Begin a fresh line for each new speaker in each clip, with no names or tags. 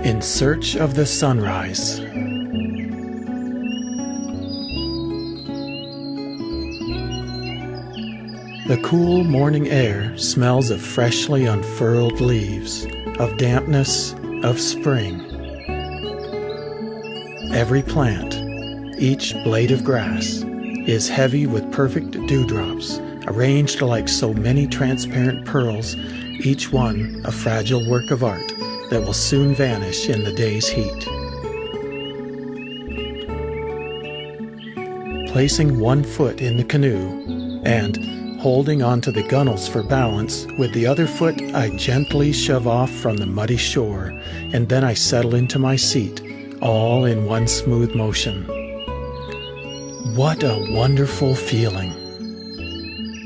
In Search of the Sunrise. The cool morning air smells of freshly unfurled leaves, of dampness, of spring. Every plant, each blade of grass, is heavy with perfect dewdrops, arranged like so many transparent pearls, each one a fragile work of art that will soon vanish in the day's heat. Placing one foot in the canoe and holding onto the gunnels for balance, with the other foot I gently shove off from the muddy shore, and then I settle into my seat, all in one smooth motion. What a wonderful feeling!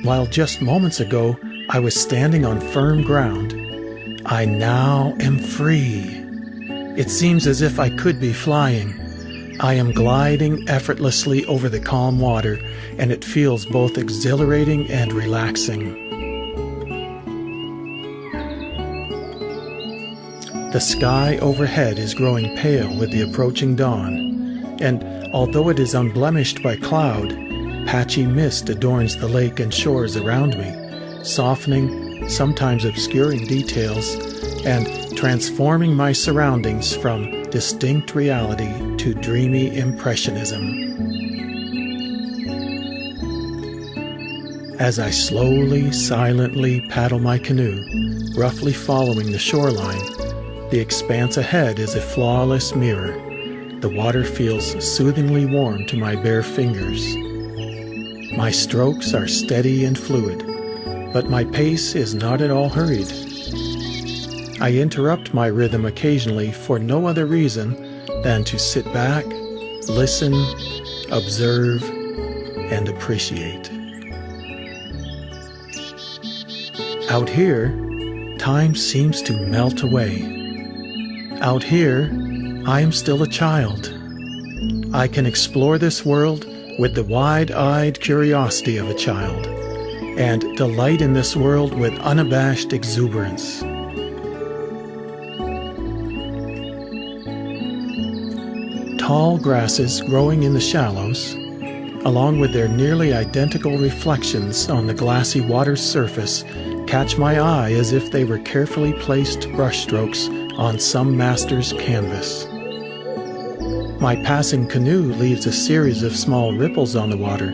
While just moments ago I was standing on firm ground, I now am free. It seems as if I could be flying. I am gliding effortlessly over the calm water, and it feels both exhilarating and relaxing. The sky overhead is growing pale with the approaching dawn, and although it is unblemished by cloud, patchy mist adorns the lake and shores around me, softening, sometimes obscuring details, and transforming my surroundings from distinct reality to dreamy impressionism. As I slowly, silently paddle my canoe, roughly following the shoreline, the expanse ahead is a flawless mirror. The water feels soothingly warm to my bare fingers. My strokes are steady and fluid, but my pace is not at all hurried. I interrupt my rhythm occasionally for no other reason than to sit back, listen, observe, and appreciate. Out here, time seems to melt away. Out here, I am still a child. I can explore this world with the wide-eyed curiosity of a child, and delight in this world with unabashed exuberance. Tall grasses growing in the shallows, along with their nearly identical reflections on the glassy water's surface, catch my eye as if they were carefully placed brushstrokes on some master's canvas. My passing canoe leaves a series of small ripples on the water,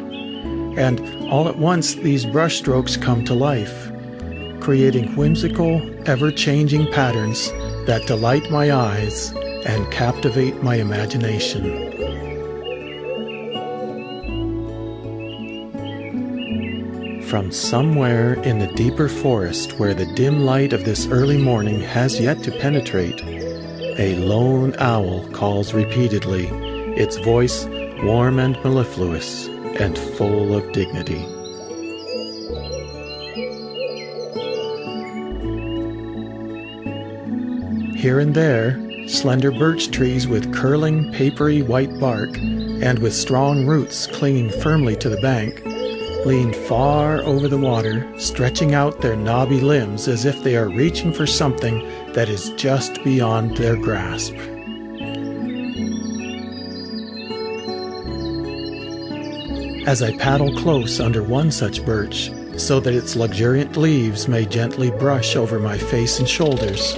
and all at once these brushstrokes come to life, creating whimsical, ever-changing patterns that delight my eyes and captivate my imagination. From somewhere in the deeper forest where the dim light of this early morning has yet to penetrate, a lone owl calls repeatedly, its voice warm and mellifluous and full of dignity. Here and there, slender birch trees with curling, papery white bark and with strong roots clinging firmly to the bank lean far over the water, stretching out their knobby limbs as if they are reaching for something that is just beyond their grasp. As I paddle close under one such birch, so that its luxuriant leaves may gently brush over my face and shoulders,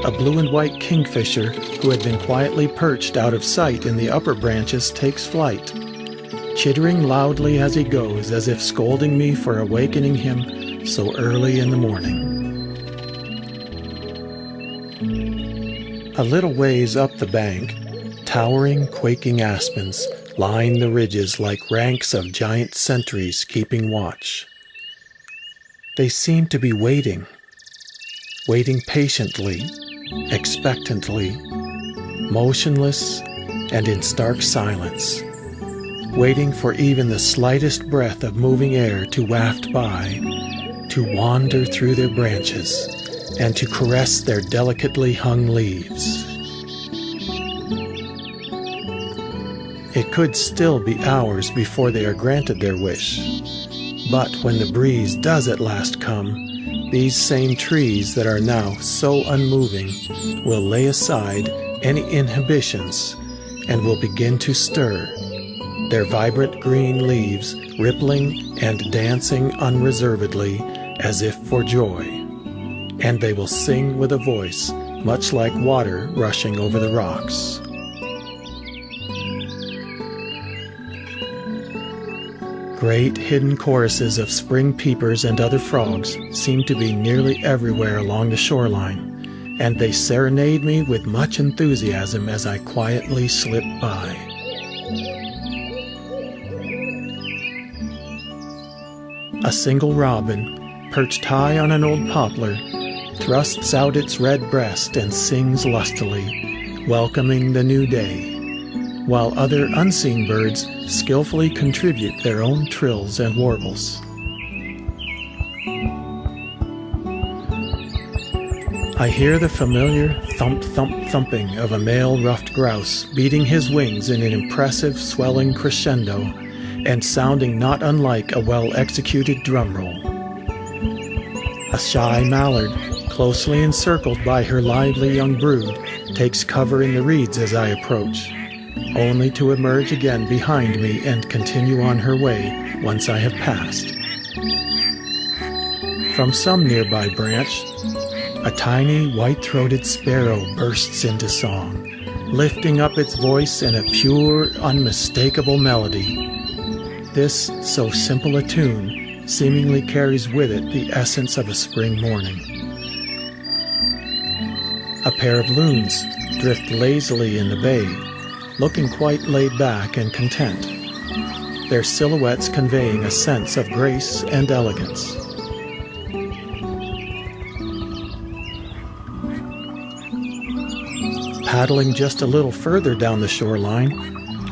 a blue and white kingfisher who had been quietly perched out of sight in the upper branches takes flight, chittering loudly as he goes, as if scolding me for awakening him so early in the morning. A little ways up the bank, towering, quaking aspens line the ridges like ranks of giant sentries keeping watch. They seem to be waiting patiently, expectantly, motionless and in stark silence, waiting for even the slightest breath of moving air to waft by, to wander through their branches, and to caress their delicately hung leaves. It could still be hours before they are granted their wish, but when the breeze does at last come, these same trees that are now so unmoving will lay aside any inhibitions and will begin to stir, their vibrant green leaves rippling and dancing unreservedly as if for joy. And they will sing with a voice much like water rushing over the rocks. Great hidden choruses of spring peepers and other frogs seem to be nearly everywhere along the shoreline, and they serenade me with much enthusiasm as I quietly slip by. A single robin, perched high on an old poplar, thrusts out its red breast and sings lustily, welcoming the new day, while other unseen birds skillfully contribute their own trills and warbles. I hear the familiar thump-thump-thumping of a male ruffed grouse beating his wings in an impressive swelling crescendo and sounding not unlike a well-executed drum roll. A shy mallard, closely encircled by her lively young brood, takes cover in the reeds as I approach, only to emerge again behind me and continue on her way once I have passed. From some nearby branch, a tiny white-throated sparrow bursts into song, lifting up its voice in a pure, unmistakable melody. This so simple a tune seemingly carries with it the essence of a spring morning. A pair of loons drift lazily in the bay, looking quite laid back and content, their silhouettes conveying a sense of grace and elegance. Paddling just a little further down the shoreline,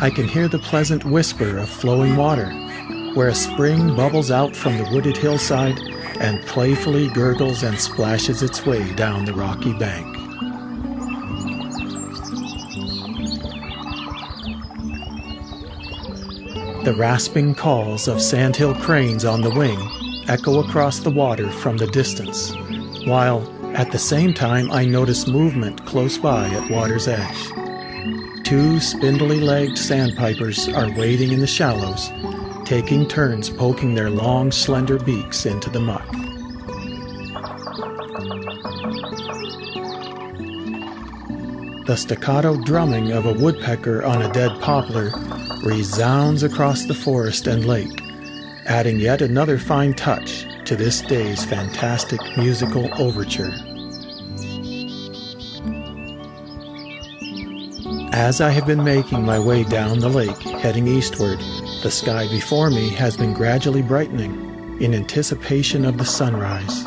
I can hear the pleasant whisper of flowing water, where a spring bubbles out from the wooded hillside and playfully gurgles and splashes its way down the rocky bank. The rasping calls of sandhill cranes on the wing echo across the water from the distance, while at the same time I notice movement close by at water's edge. Two spindly-legged sandpipers are wading in the shallows, taking turns poking their long, slender beaks into the muck. The staccato drumming of a woodpecker on a dead poplar resounds across the forest and lake, adding yet another fine touch to this day's fantastic musical overture. As I have been making my way down the lake, heading eastward, the sky before me has been gradually brightening in anticipation of the sunrise.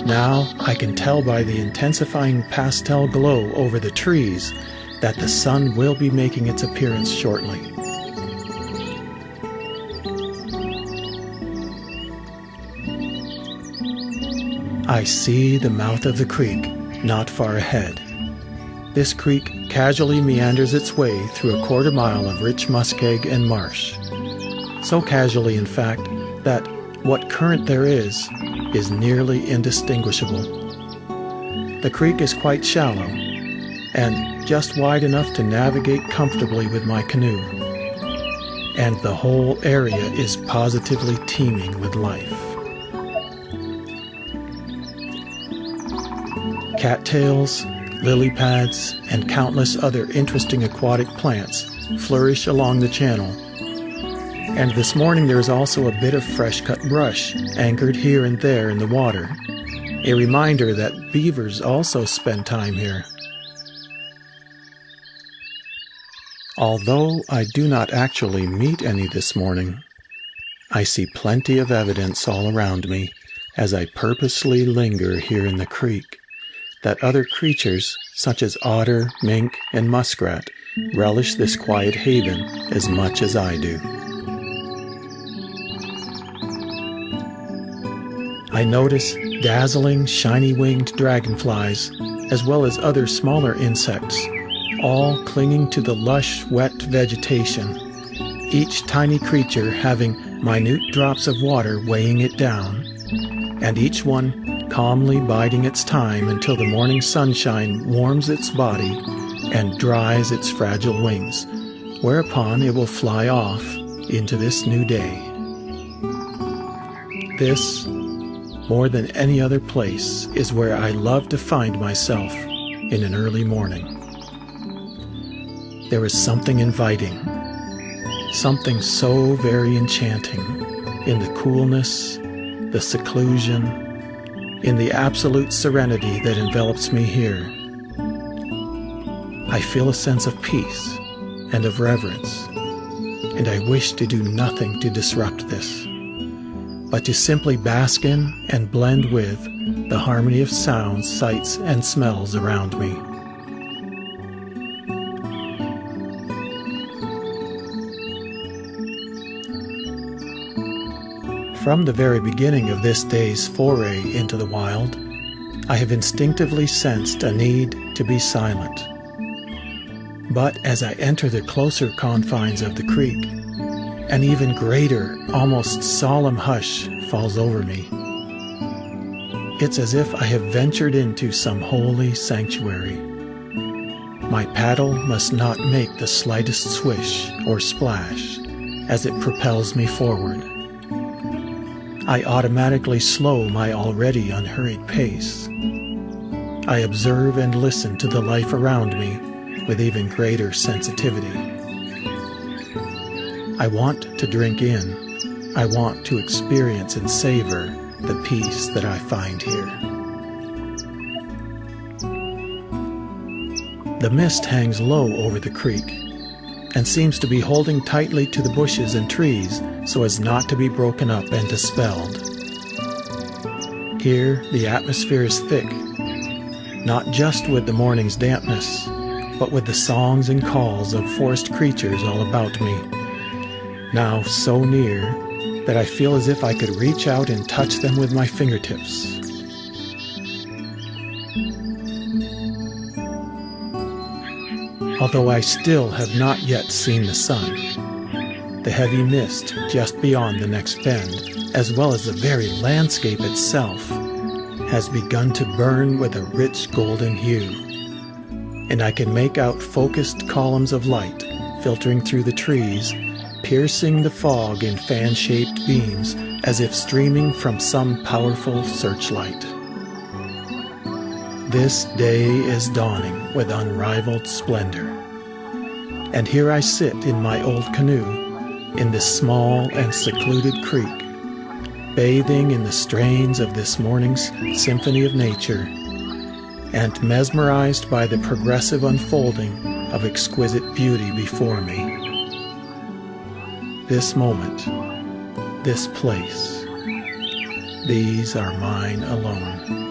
Now I can tell by the intensifying pastel glow over the trees that the sun will be making its appearance shortly. I see the mouth of the creek not far ahead. This creek casually meanders its way through a quarter mile of rich muskeg and marsh. So casually, in fact, that what current there is nearly indistinguishable. The creek is quite shallow, and just wide enough to navigate comfortably with my canoe, and the whole area is positively teeming with life. Cattails, lily pads, and countless other interesting aquatic plants flourish along the channel. And this morning there is also a bit of fresh-cut brush anchored here and there in the water, a reminder that beavers also spend time here. Although I do not actually meet any this morning, I see plenty of evidence all around me as I purposely linger here in the creek that other creatures such as otter, mink, and muskrat relish this quiet haven as much as I do. I notice dazzling, shiny-winged dragonflies, as well as other smaller insects, all clinging to the lush, wet vegetation, each tiny creature having minute drops of water weighing it down, and each one calmly biding its time until the morning sunshine warms its body and dries its fragile wings, whereupon it will fly off into this new day. This, more than any other place, is where I love to find myself in an early morning. There is something inviting, something so very enchanting in the coolness, the seclusion, in the absolute serenity that envelops me here. I feel a sense of peace and of reverence, and I wish to do nothing to disrupt this, but to simply bask in and blend with the harmony of sounds, sights, and smells around me. From the very beginning of this day's foray into the wild, I have instinctively sensed a need to be silent. But as I enter the closer confines of the creek, an even greater, almost solemn hush falls over me. It's as if I have ventured into some holy sanctuary. My paddle must not make the slightest swish or splash as it propels me forward. I automatically slow my already unhurried pace. I observe and listen to the life around me with even greater sensitivity. I want to drink in. I want to experience and savor the peace that I find here. The mist hangs low over the creek and seems to be holding tightly to the bushes and trees so as not to be broken up and dispelled. Here, the atmosphere is thick, not just with the morning's dampness, but with the songs and calls of forest creatures all about me, now so near that I feel as if I could reach out and touch them with my fingertips. Although I still have not yet seen the sun, the heavy mist just beyond the next bend, as well as the very landscape itself, has begun to burn with a rich golden hue, and I can make out focused columns of light filtering through the trees, piercing the fog in fan-shaped beams as if streaming from some powerful searchlight. This day is dawning with unrivaled splendor, and here I sit in my old canoe in this small and secluded creek, bathing in the strains of this morning's symphony of nature, and mesmerized by the progressive unfolding of exquisite beauty before me. This moment, this place, these are mine alone.